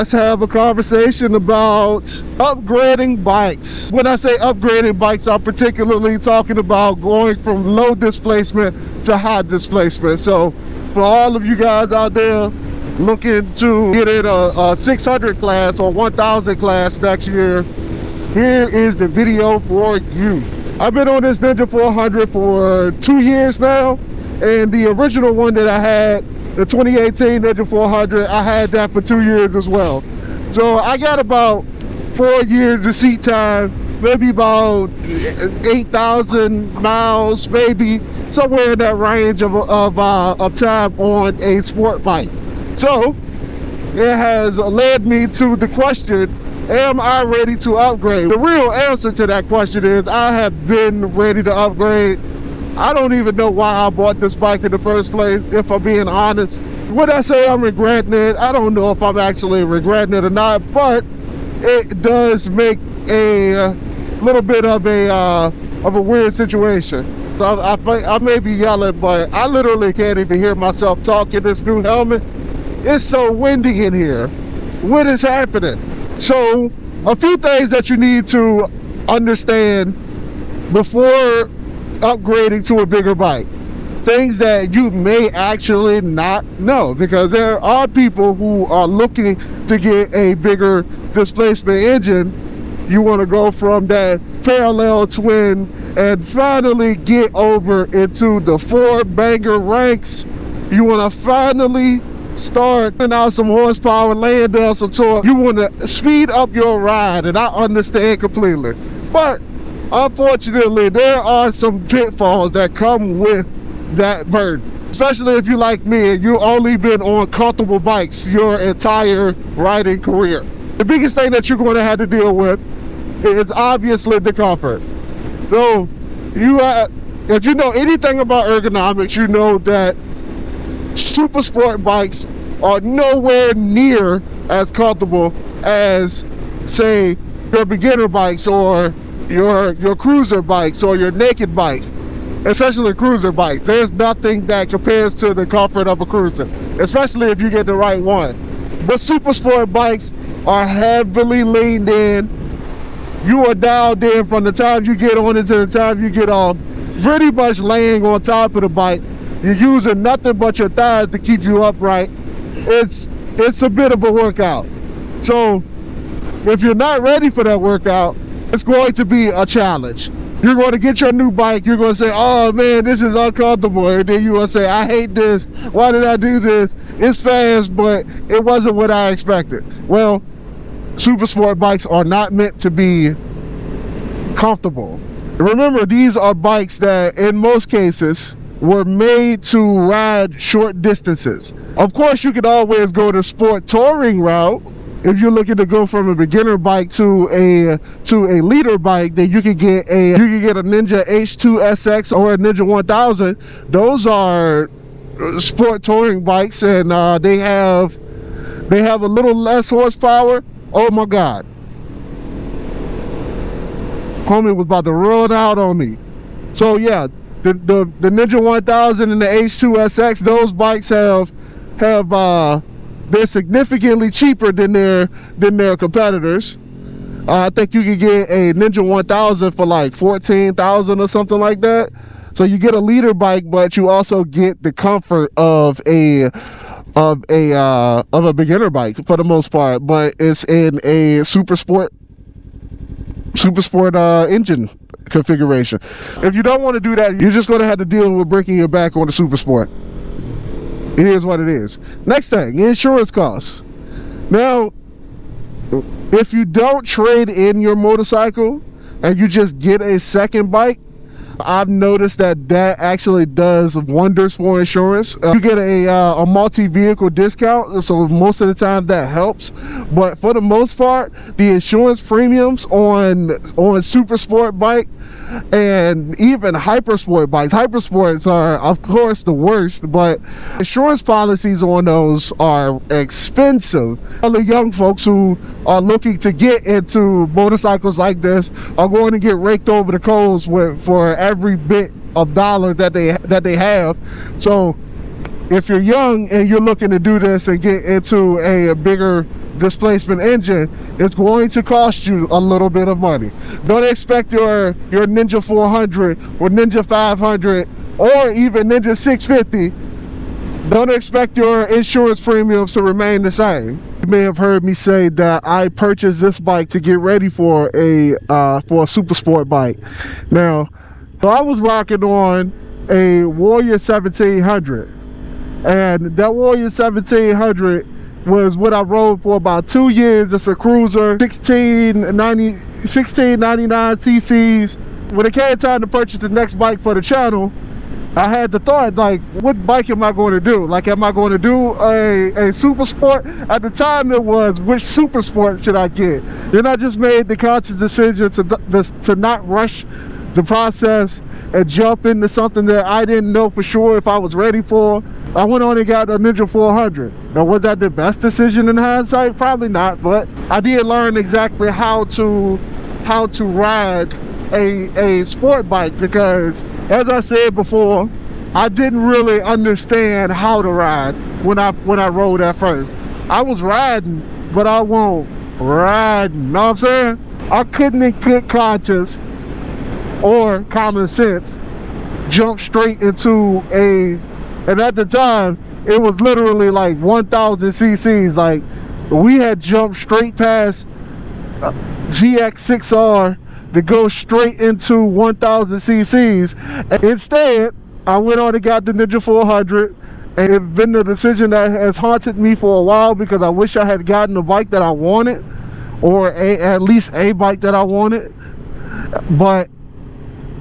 Let's have a conversation about upgrading bikes. When I say upgrading bikes, I'm particularly talking about going from low displacement to high displacement. So for all of you guys out there looking to get in a 600 class or 1000 class next year, here is the video for you. I've been on this Ninja 400 for 2 years now, and the original one that I had, the 2018 Ninja 400, I had that for 2 years as well. So I got about 4 years of seat time, maybe about 8,000 miles, maybe somewhere in that range of time on a sport bike. So it has led me to the question, am I ready to upgrade? The real answer to that question is I have been ready to upgrade. I don't even know why I bought this bike in the first place, if I'm being honest. When I say I'm regretting it, I don't know if I'm actually regretting it or not, but it does make a little bit of a weird situation. So I may be yelling, but I literally can't even hear myself talk in this new helmet. It's so windy in here. What is happening? So a few things that you need to understand before upgrading to a bigger bike. Things that you may actually not know, because there are people who are looking to get a bigger displacement engine. You want to go from that parallel twin and finally get over into the four banger ranks. You want to finally start putting out some horsepower, laying down some torque. You want to speed up your ride, and I understand completely. But unfortunately, there are some pitfalls that come with that burden, especially if you like me and you've only been on comfortable bikes your entire riding career. The biggest thing that you're going to have to deal with is obviously the comfort. So if you know anything about ergonomics, you know that super sport bikes are nowhere near as comfortable as, say, your beginner bikes or your cruiser bikes or your naked bikes, especially a cruiser bike. There's nothing that compares to the comfort of a cruiser, especially if you get the right one. But super sport bikes are heavily leaned in. You are dialed in from the time you get on until the time you get off, pretty much laying on top of the bike. You're using nothing but your thighs to keep you upright. It's a bit of a workout. So if you're not ready for that workout, it's going to be a challenge. You're going to get your new bike, you're going to say, oh man, this is uncomfortable. And then you're going to say, I hate this. Why did I do this? It's fast, but it wasn't what I expected. Well, super sport bikes are not meant to be comfortable. Remember, these are bikes that in most cases were made to ride short distances. Of course, you could always go the sport touring route. If you're looking to go from a beginner bike to a leader bike, then you could get a Ninja H2 SX or a Ninja 1000. Those are sport touring bikes, and they have a little less horsepower. Oh my God, homie was about to run out on me. So yeah, the Ninja 1000 and the H2 SX, those bikes have they're significantly cheaper than their competitors. I think you could get a Ninja 1000 for like 14,000 or something like that. So you get a leader bike, but you also get the comfort of a beginner bike for the most part. But it's in a super sport engine configuration. If you don't want to do that, you're just going to have to deal with breaking your back on the super sport. It is what it is. Next thing, insurance costs. Now, if you don't trade in your motorcycle and you just get a second bike, I've noticed that actually does wonders for insurance. You get a multi-vehicle discount, so most of the time that helps. But for the most part, the insurance premiums on super sport bike and even hypersport bikes. Hypersports are, of course, the worst, but insurance policies on those are expensive. All the young folks who are looking to get into motorcycles like this are going to get raked over the coals for every bit of dollar that they have. So if you're young and you're looking to do this and get into a bigger displacement engine, it's going to cost you a little bit of money. Don't expect your Ninja 400 or Ninja 500 or even Ninja 650. Don't expect your insurance premiums to remain the same. You may have heard me say that I purchased this bike to get ready for a super sport bike. Now, so I was rocking on a Warrior 1700, and that Warrior 1700 was what I rode for about 2 years. It's a cruiser, 1699 cc's. When it came time to purchase the next bike for the channel, I had the thought, like, what bike am I going to do? Like, am I going to do a super sport? At the time it was, which super sport should I get? Then I just made the conscious decision to not rush the process and jump into something that I didn't know for sure if I was ready for. I went on and got a Ninja 400. Now, was that the best decision in hindsight? Probably not, but I did learn exactly how to ride a sport bike, because as I said before, I didn't really understand how to ride when I rode at first. I was riding, but I won't ride. You know what I'm saying? I couldn't in good conscience or common sense jump straight into and at the time it was literally like 1000 cc's. Like, we had jumped straight past ZX6R to go straight into 1000 cc's. And instead, I went on and got the Ninja 400, and it's been the decision that has haunted me for a while, because I wish I had gotten the bike that I wanted, or at least a bike that I wanted. But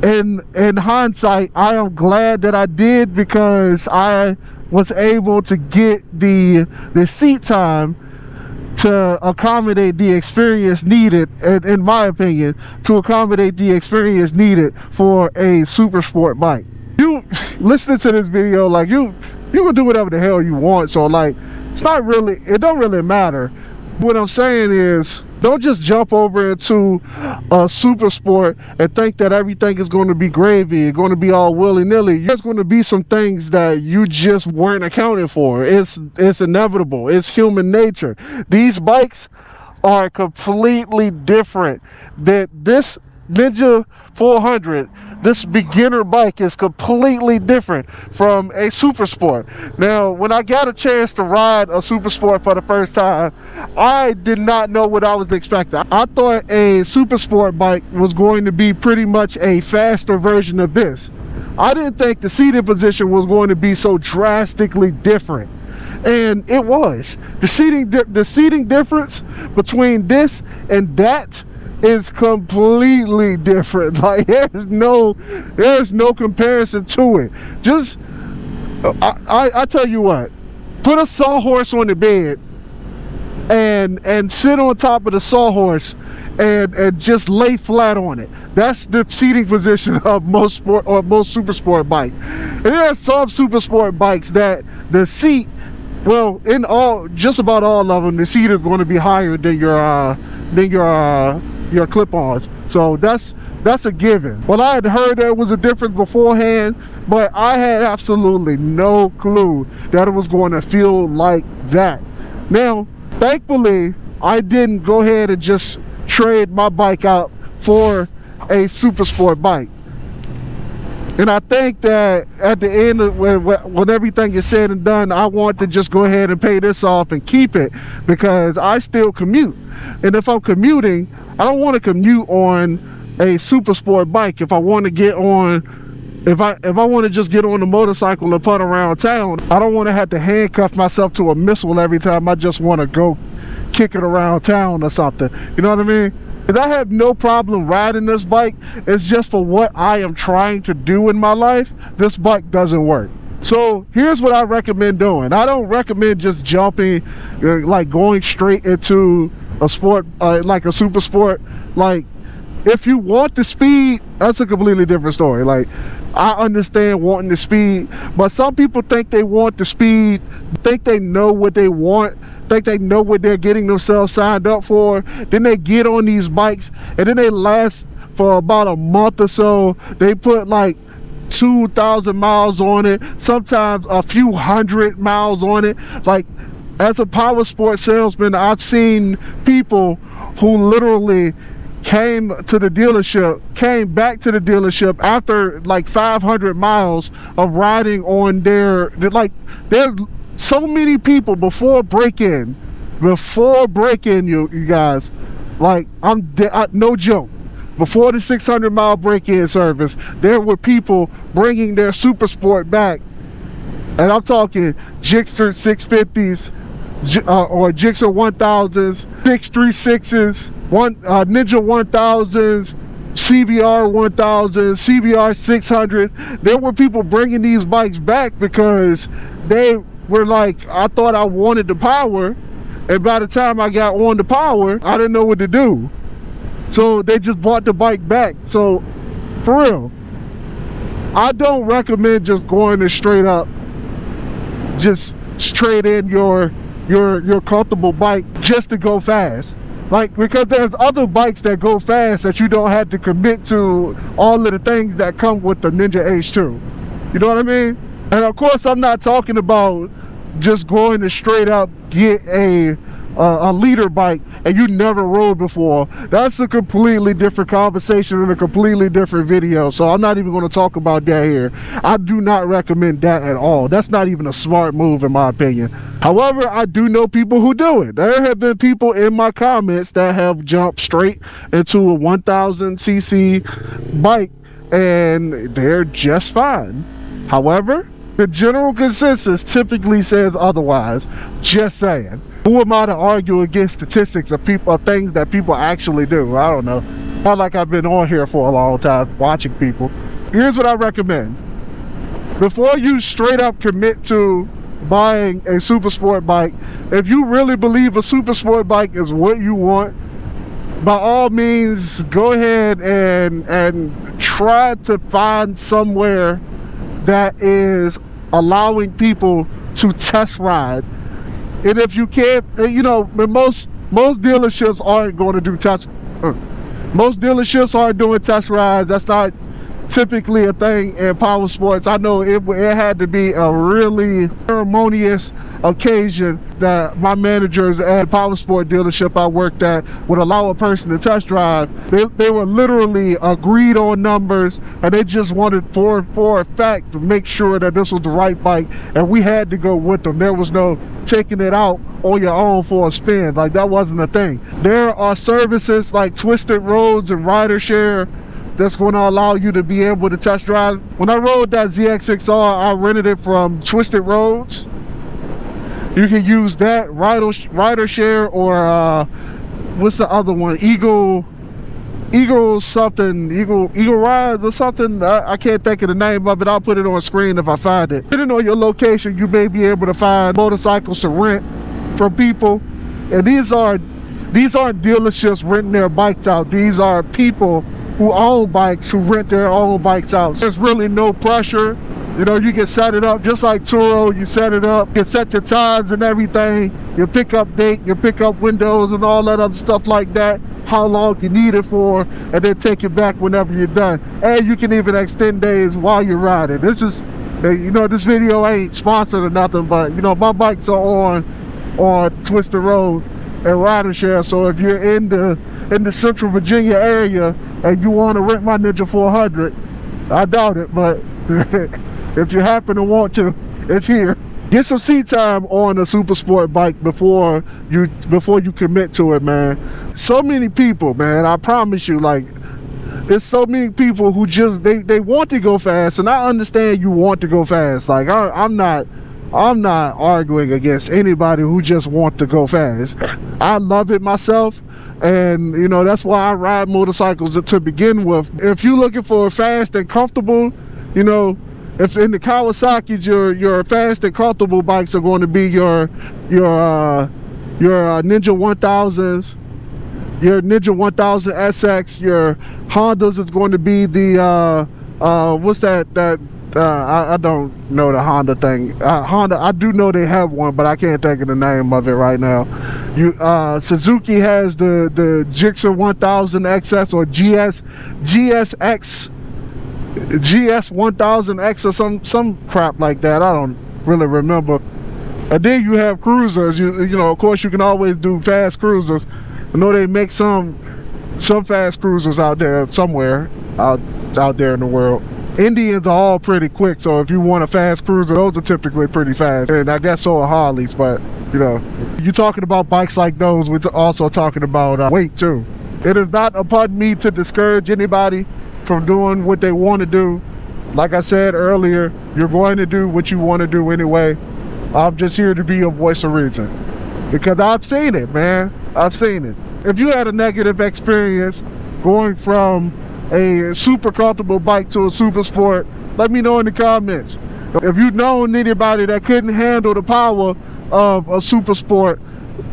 in hindsight, I am glad that I did, because I was able to get the seat time to accommodate the experience needed, in my opinion, to accommodate the experience needed for a super sport bike. You listening to this video, like, you can do whatever the hell you want, so like, it don't really matter. What I'm saying is, don't just jump over into a super sport and think that everything is going to be gravy, it's going to be all willy-nilly. There's going to be some things that you just weren't accounting for. It's inevitable. It's human nature. These bikes are completely different. That this Ninja 400, this beginner bike, is completely different from a super sport. Now, when I got a chance to ride a super sport for the first time, I did not know what I was expecting. I thought a super sport bike was going to be pretty much a faster version of this. I didn't think the seating position was going to be so drastically different. And it was. The seating difference between this and that is completely different. Like, there's no comparison to it. Just I tell you what, put a sawhorse on the bed and sit on top of the sawhorse and just lay flat on it. That's the seating position of most super sport bike. And there are some super sport bikes that the seat, well, just about all of them, the seat is going to be higher than your clip-ons. So that's a given. Well, I had heard there was a difference beforehand, but I had absolutely no clue that it was going to feel like that. Now, thankfully, I didn't go ahead and just trade my bike out for a super sport bike. And I think that at the end of when everything is said and done, I want to just go ahead and pay this off and keep it, because I still commute. And if I'm commuting, I don't want to commute on a super sport bike. If I want to get on, if I want to just get on a motorcycle and putt around town, I don't want to have to handcuff myself to a missile every time I just want to go kick it around town or something. You know what I mean? And I have no problem riding this bike. It's just for what I am trying to do in my life, this bike doesn't work. So here's what I recommend doing. I don't recommend just jumping, like going straight into a sport, like a super sport. Like, if you want the speed, that's a completely different story. Like, I understand wanting the speed, but some people think they want the speed, think they know what they want, think they know what they're getting themselves signed up for. Then they get on these bikes and then they last for about a month or so. They put like 2,000 miles on it, sometimes a few hundred miles on it. Like, As a power sports salesman, I've seen people who literally came back to the dealership after like 500 miles of riding on there's so many people before break-in, you guys, like no joke, before the 600 mile break-in service, there were people bringing their super sport back, and I'm talking Gixxer 650s, or Gixxer 1000s, 636s, Ninja 1000s, CBR 1000s, CBR 600s. There were people bringing these bikes back because they were like, I thought I wanted the power, and by the time I got on the power, I didn't know what to do. So they just bought the bike back. So for real, I don't recommend just going and straight in your comfortable bike just to go fast. Like, because there's other bikes that go fast that you don't have to commit to all of the things that come with the Ninja H2. You know what I mean? And of course, I'm not talking about just going to straight up get a leader bike and you never rode before. That's a completely different conversation and a completely different video, so I'm not even going to talk about that here. I do not recommend that at all. That's not even a smart move in my opinion. However, I do know people who do it. There have been people in my comments that have jumped straight into a 1000cc bike and they're just fine. However, the general consensus typically says otherwise. Just saying. Who am I to argue against statistics of things that people actually do? I don't know. Not like I've been on here for a long time watching people. Here's what I recommend. Before you straight up commit to buying a super sport bike, if you really believe a super sport bike is what you want, by all means go ahead and try to find somewhere that is allowing people to test ride. And if you can't, most dealerships aren't going to do most dealerships aren't doing test rides. That's not typically a thing in power sports. I know it had to be a really ceremonious occasion that my managers at power sport dealership I worked at would allow a person to test drive. They were literally agreed on numbers, and they just wanted for a fact to make sure that this was the right bike, and we had to go with them. There was no taking it out on your own for a spin. Like, that wasn't a thing. There are services like Twisted Roads and Rider Share that's going to allow you to be able to test drive. When I rode that ZX6R, I rented it from Twisted Roads. You can use that, Rider Share, or what's the other one? Eagle Ride or something. I can't think of the name of it. I'll put it on screen if I find it. Depending on your location, you may be able to find motorcycles to rent from people. And these aren't dealerships renting their bikes out. These are people who own bikes, who rent their own bikes out. There's really no pressure. You can set it up just like Turo. You set it up, you set your times and everything, your pickup date, your pickup windows and all that other stuff like that, how long you need it for, and then take it back whenever you're done. And you can even extend days while you're riding. This is, this video ain't sponsored or nothing, but my bikes are on Twisted Road and Rider Share. So if you're in the Central Virginia area and you want to rent my Ninja 400, I doubt it, but if you happen to want to, it's here. Get some seat time on a super sport bike before you commit to it, man. So many people, man, I promise you, like, there's so many people who just they want to go fast, and I understand you want to go fast. Like, I'm not arguing against anybody who just want to go fast. I love it myself, and that's why I ride motorcycles to begin with. If you're looking for fast and comfortable, if in the Kawasaki's, your fast and comfortable bikes are going to be your Ninja 1000s, your Ninja 1000 SX. Your Hondas is going to be the what's that I don't know the Honda thing. Honda, I do know they have one, but I can't think of the name of it right now. Suzuki has the Gixxer 1000 XS or GS 1000X or some crap like that. I don't really remember. And then you have cruisers. You know, of course, you can always do fast cruisers. I know they make some fast cruisers out there somewhere out there in the world. Indians are all pretty quick, so if you want a fast cruiser, those are typically pretty fast. And I guess so are Harleys, but you know, you're talking about bikes like those, we're also talking about weight too. It is not upon me to discourage anybody from doing what they want to do. Like I said earlier, you're going to do what you want to do anyway. I'm just here to be a voice of reason, because I've seen it, man. I've seen it. If you had a negative experience going from a super comfortable bike to a super sport, let me know in the comments. If you've known anybody that couldn't handle the power of a super sport,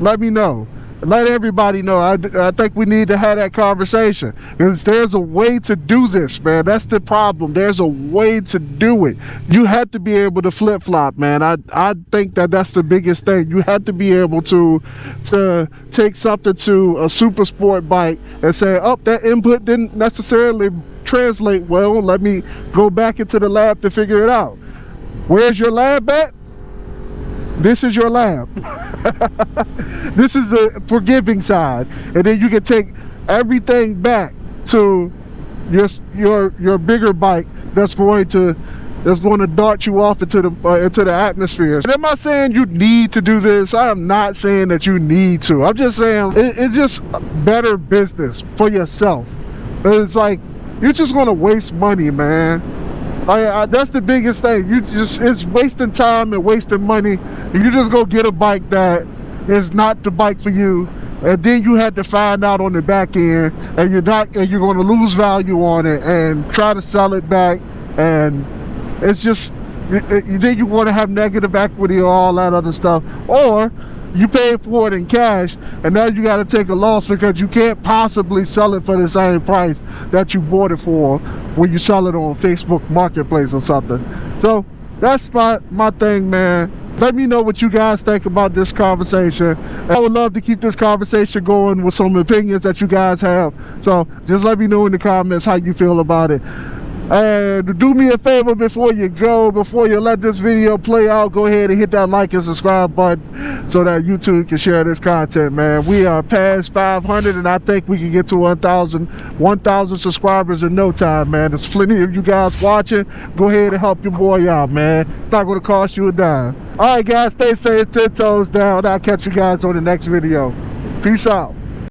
let me know. Let everybody know. I think we need to have that conversation, because there's a way to do this, man. That's the problem. There's a way to do it. You have to be able to flip-flop, man. I think that's the biggest thing. You have to be able to take something to a super sport bike and say, oh, that input didn't necessarily translate well. Let me go back into the lab to figure it out. Where's your lab at? This is your lab. This is the forgiving side, and then you can take everything back to your bigger bike that's going to dart you off into the atmosphere. And am I saying you need to do this? I am not saying that you need to. I'm just saying it's just better business for yourself. It's like you're just gonna waste money, man. That's the biggest thing. It's wasting time and wasting money. You just go get a bike that is not the bike for you, and then you had to find out on the back end, and you're going to lose value on it and try to sell it back, and it's just then you want to have negative equity or all that other stuff, or you paid for it in cash and now you got to take a loss because you can't possibly sell it for the same price that you bought it for when you sell it on Facebook Marketplace or something. So that's my thing, man. Let me know what you guys think about this conversation. I would love to keep this conversation going with some opinions that you guys have. So just let me know in the comments how you feel about it. And do me a favor before you let this video play out, go ahead and hit that like and subscribe button so that YouTube can share this content, man. We are past 500 and I think we can get to 1,000 subscribers in no time, man. There's plenty of you guys watching. Go ahead and help your boy out, man. It's not going to cost you a dime. All right, guys, stay safe, 10 toes down. I'll catch you guys on the next video. Peace out.